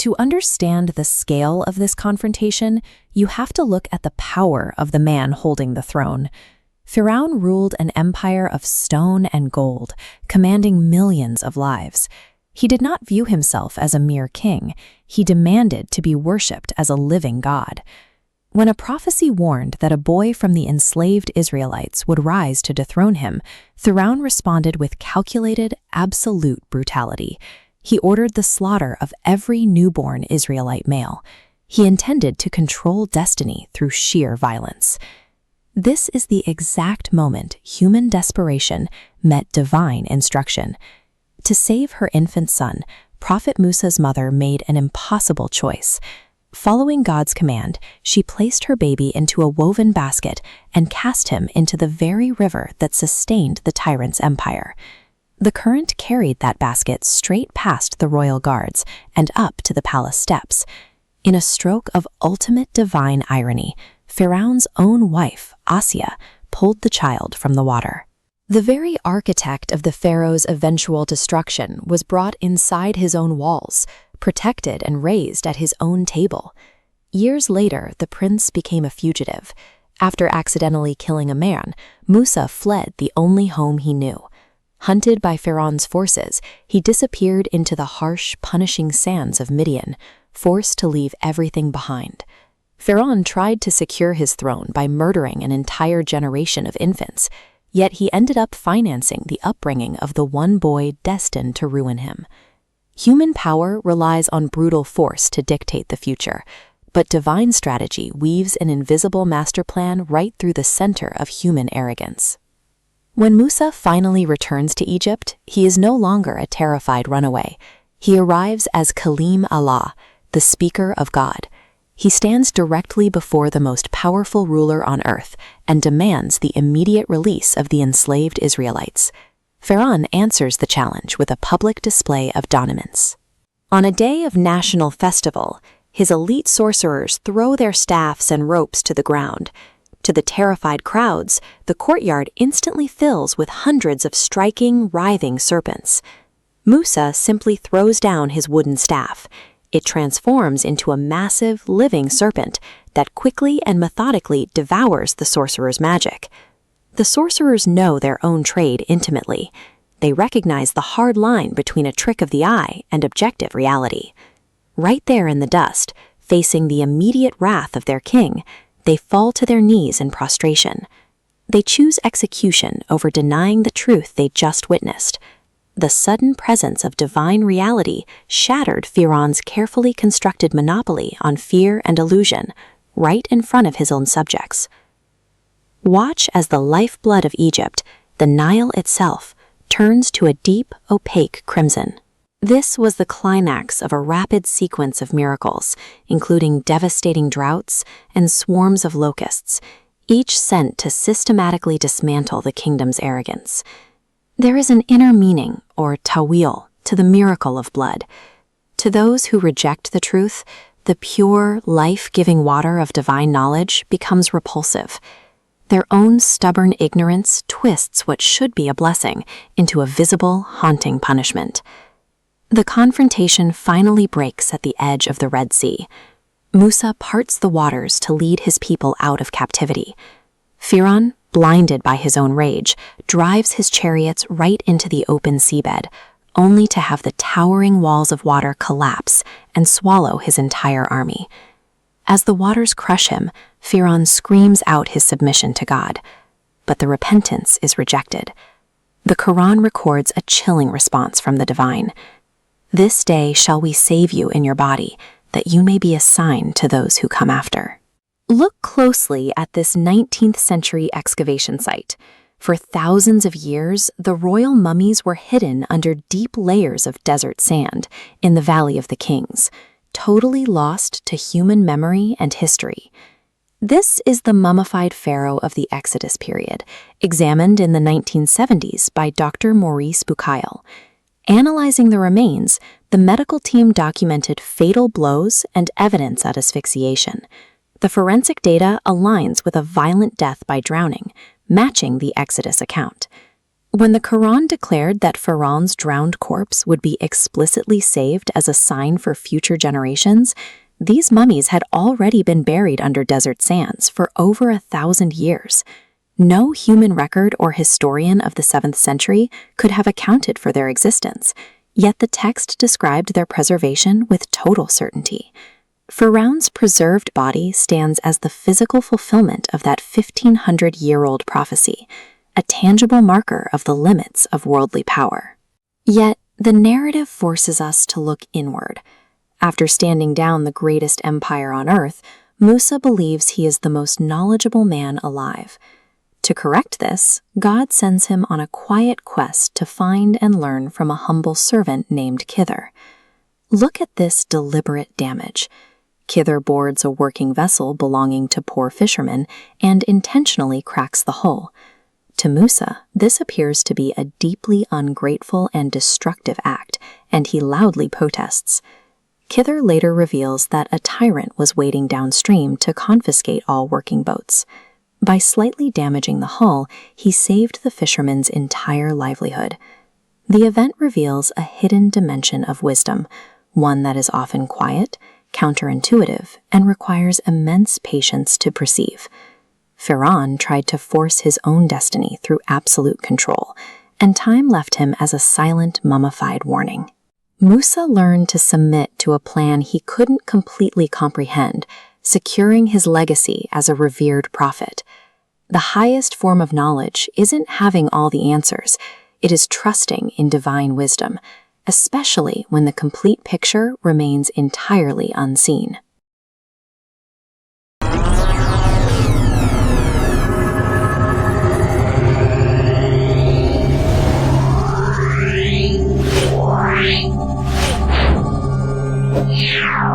To understand the scale of this confrontation, you have to look at the power of the man holding the throne. Firon ruled an empire of stone and gold, commanding millions of lives. He did not view himself as a mere king. He demanded to be worshipped as a living god. When a prophecy warned that a boy from the enslaved Israelites would rise to dethrone him, Firon responded with calculated, absolute brutality. He ordered the slaughter of every newborn Israelite male. He intended to control destiny through sheer violence. This is the exact moment human desperation met divine instruction. To save her infant son, Prophet Musa's mother made an impossible choice. Following God's command, she placed her baby into a woven basket and cast him into the very river that sustained the tyrant's empire. The current carried that basket straight past the royal guards and up to the palace steps. In a stroke of ultimate divine irony, Firon's own wife, Asiya, pulled the child from the water. The very architect of the pharaoh's eventual destruction was brought inside his own walls, protected and raised at his own table. Years later, the prince became a fugitive. After accidentally killing a man, Musa fled the only home he knew. Hunted by Firon's forces, he disappeared into the harsh, punishing sands of Midian, forced to leave everything behind. Firon tried to secure his throne by murdering an entire generation of infants, yet he ended up financing the upbringing of the one boy destined to ruin him. Human power relies on brutal force to dictate the future, but divine strategy weaves an invisible master plan right through the center of human arrogance. When Musa finally returns to Egypt, he is no longer a terrified runaway. He arrives as Kalim Allah, the speaker of God. He stands directly before the most powerful ruler on earth and demands the immediate release of the enslaved Israelites. Firon answers the challenge with a public display of dominance. On a day of national festival, his elite sorcerers throw their staffs and ropes to the ground. To the terrified crowds, the courtyard instantly fills with hundreds of striking, writhing serpents. Musa simply throws down his wooden staff. It transforms into a massive, living serpent that quickly and methodically devours the sorcerer's magic. The sorcerers know their own trade intimately. They recognize the hard line between a trick of the eye and objective reality. Right there in the dust, facing the immediate wrath of their king, they fall to their knees in prostration. They choose execution over denying the truth they just witnessed. The sudden presence of divine reality shattered Firon's carefully constructed monopoly on fear and illusion, right in front of his own subjects. Watch as the lifeblood of Egypt, the Nile itself, turns to a deep, opaque crimson. This was the climax of a rapid sequence of miracles, including devastating droughts and swarms of locusts, each sent to systematically dismantle the kingdom's arrogance. There is an inner meaning, or tawil, to the miracle of blood. To those who reject the truth, the pure, life-giving water of divine knowledge becomes repulsive. Their own stubborn ignorance twists what should be a blessing into a visible, haunting punishment. The confrontation finally breaks at the edge of the Red Sea. Musa parts the waters to lead his people out of captivity. Firon, blinded by his own rage, drives his chariots right into the open seabed, only to have the towering walls of water collapse and swallow his entire army. As the waters crush him, Firon screams out his submission to God. But the repentance is rejected. The Quran records a chilling response from the divine. "This day shall we save you in your body, that you may be a sign to those who come after." Look closely at this 19th century excavation site. For thousands of years, the royal mummies were hidden under deep layers of desert sand in the Valley of the Kings, totally lost to human memory and history. This is the mummified pharaoh of the Exodus period, examined in the 1970s by Dr. Maurice Bucaille. Analyzing the remains, the medical team documented fatal blows and evidence of asphyxiation. The forensic data aligns with a violent death by drowning, matching the Exodus account. When the Quran declared that Firon's drowned corpse would be explicitly saved as a sign for future generations, these mummies had already been buried under desert sands for over 1,000 years. No human record or historian of the 7th century could have accounted for their existence, yet the text described their preservation with total certainty. Firon's preserved body stands as the physical fulfillment of that 1,500-year-old prophecy, a tangible marker of the limits of worldly power. Yet, the narrative forces us to look inward. After standing down the greatest empire on earth, Musa believes he is the most knowledgeable man alive. To correct this, God sends him on a quiet quest to find and learn from a humble servant named Khidr. Look at this deliberate damage. Khidr boards a working vessel belonging to poor fishermen and intentionally cracks the hull. To Musa, this appears to be a deeply ungrateful and destructive act, and he loudly protests. Khidr later reveals that a tyrant was waiting downstream to confiscate all working boats. By slightly damaging the hull, he saved the fishermen's entire livelihood. The event reveals a hidden dimension of wisdom, one that is often quiet, counterintuitive, and requires immense patience to perceive. Firon tried to force his own destiny through absolute control, and time left him as a silent, mummified warning. Musa learned to submit to a plan he couldn't completely comprehend, securing his legacy as a revered prophet. The highest form of knowledge isn't having all the answers, it is trusting in divine wisdom, especially when the complete picture remains entirely unseen. Yeah.